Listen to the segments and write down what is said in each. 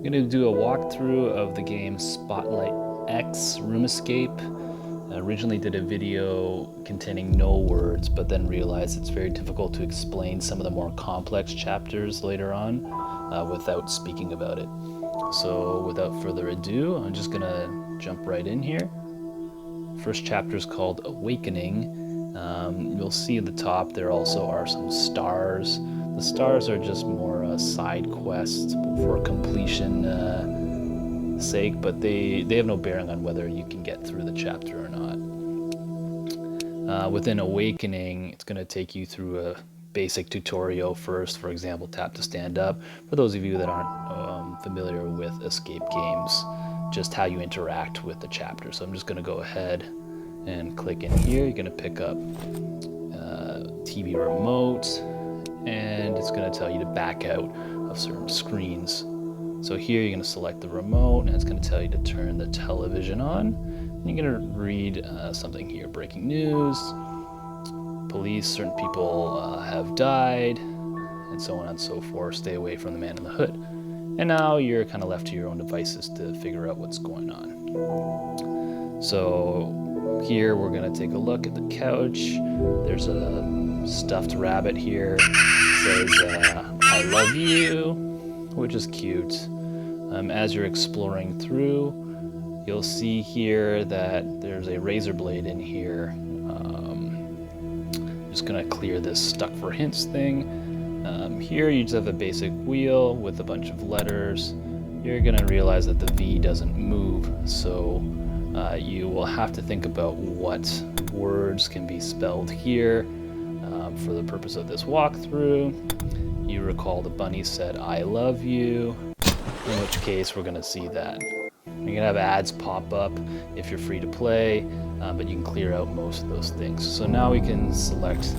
I'm going to do a walkthrough of the game Spotlight X Room Escape. I originally did a video containing no words, but then realized it's very difficult to explain some of the more complex chapters later on without speaking about it. So without further ado, I'm just going to jump right in here. First chapter is called Awakening. You'll see at the top there also are some stars. The stars are just more side quests for completion sake, but they have no bearing on whether you can get through the chapter or not. Within Awakening, it's going to take you through a basic tutorial first. For example, tap to stand up. For those of you that aren't familiar with escape games, just how you interact with the chapter. So I'm just going to go ahead and click in here. You're going to pick up TV remote, and it's going to tell you to back out of certain screens. So here you're going to select the remote, and it's going to tell you to turn the television on. And you're going to read something here: breaking news, police, certain people have died, and so on and so forth. Stay away from the man in the hood. And now you're kind of left to your own devices to figure out what's going on. So here we're going to take a look at the couch. There's a stuffed rabbit here. It says, I love you, which is cute. As you're exploring through, you'll see here that there's a razor blade in here. Just going to clear this stuck for hints thing. Here you just have a basic wheel with a bunch of letters. You're going to realize that the V doesn't move, so you will have to think about what words can be spelled here for the purpose of this walkthrough. You recall the bunny said, I love you, in which case we're going to see that. You're going to have ads pop up if you're free to play, but you can clear out most of those things. So now we can select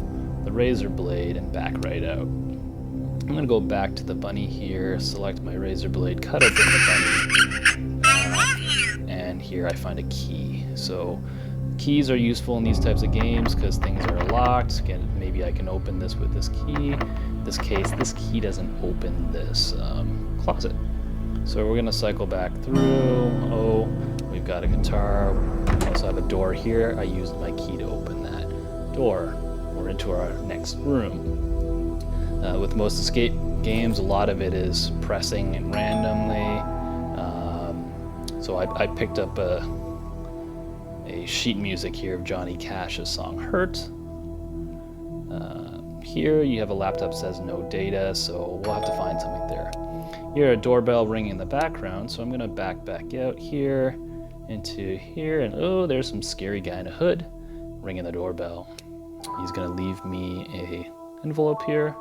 the razor blade and back right out. I'm going to go back to the bunny here, select my razor blade, cut open the bunny, and here I find a key. So keys are useful in these types of games because things are locked. Again, maybe I can open this with this key. In this case, this key doesn't open this closet. So we're going to cycle back through. Oh, we've got a guitar. We also have a door here. I used my key to open that door. We're into our next room. With most escape games, a lot of it is pressing and randomly. So I picked up a sheet music here of Johnny Cash's song Hurt. Here you have a laptop that says no data, so we'll have to find something there. Here, a doorbell ringing in the background, so I'm going to back out here into here, and oh, there's some scary guy in a hood ringing the doorbell. He's going to leave me a envelope here.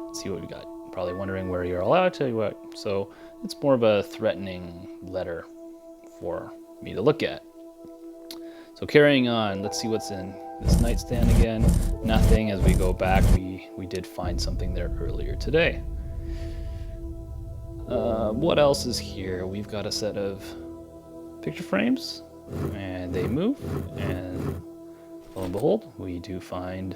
Let's see what we got. Probably wondering where you're all at. I'll tell you what. So it's more of a threatening letter for me to look at. So carrying on, let's see what's in this nightstand again. Nothing. As we go back, we did find something there earlier today. What else is here? We've got a set of picture frames, and they move, and lo and behold, we do find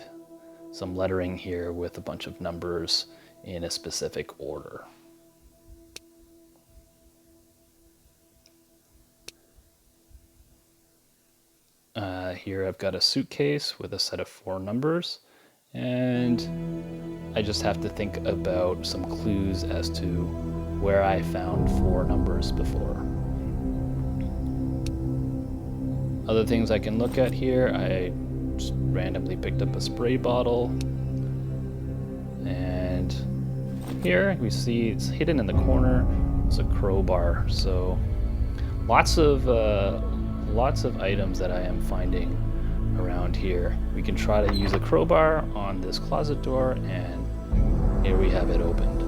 some lettering here with a bunch of numbers in a specific order. Here I've got a suitcase with a set of 4 numbers, and I just have to think about some clues as to where I found 4 numbers before. Other things I can look at here, I just randomly picked up a spray bottle, and here we see it's hidden in the corner. It's a crowbar. So lots of items that I am finding around here. We can try to use a crowbar on this closet door, and here we have it opened.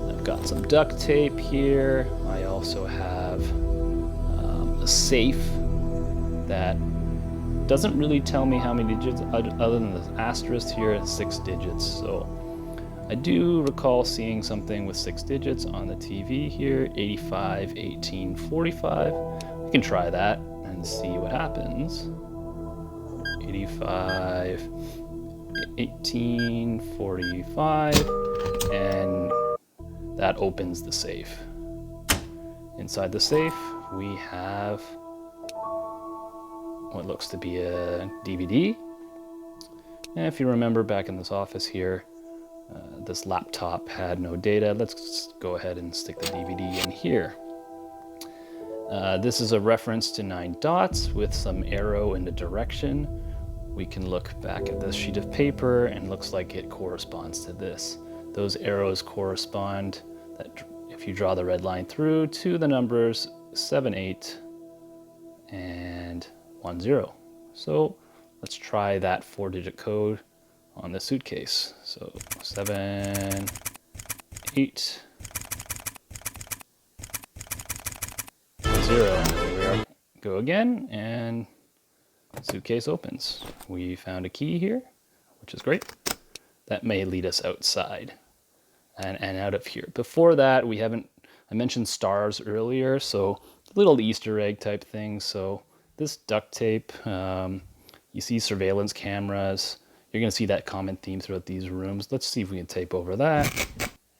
I've got some duct tape here. I also have a safe that doesn't really tell me how many digits, other than the asterisk here, it's 6 digits. So I do recall seeing something with 6 digits on the TV here, 85, 18, 45. We can try that and see what happens. 85, 18, 45, and that opens the safe. Inside the safe, we have what looks to be a DVD. And if you remember back in this office here, this laptop had no data. Let's go ahead and stick the DVD in here. This is a reference to 9 dots with some arrow in the direction. We can look back at this sheet of paper and it looks like it corresponds to this. Those arrows correspond, that if you draw the red line through, to the numbers 7, 8, and 1, 0. So let's try that 4-digit code on the suitcase. So 7, 8, 0. Here we are. Go again, and suitcase opens. We found a key here, which is great. That may lead us outside and out of here. Before that, I mentioned stars earlier, so little Easter egg type thing. So this duct tape, you see surveillance cameras. You're gonna see that common theme throughout these rooms. Let's see if we can tape over that.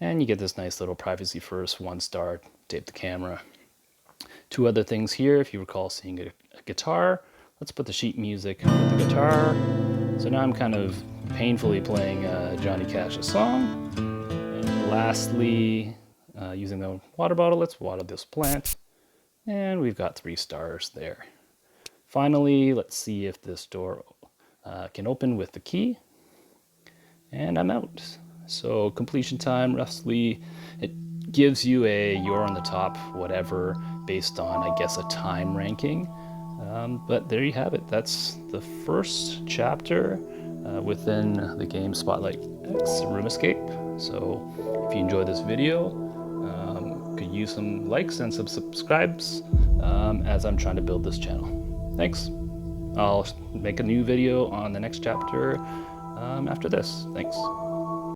And you get this nice little privacy first, 1 star, tape the camera. 2 other things here, if you recall seeing a guitar. Let's put the sheet music with the guitar. So now I'm kind of painfully playing Johnny Cash's song. And lastly, using the water bottle, let's water this plant. And we've got 3 stars there. Finally, let's see if this door can open with the key. And I'm out. So completion time, roughly, it gives you a you're on the top, whatever, based on, I guess, a time ranking. But there you have it. That's the first chapter within the game Spotlight X Room Escape. So if you enjoyed this video, could use some likes and some subscribes as I'm trying to build this channel. Thanks. I'll make a new video on the next chapter after this. Thanks.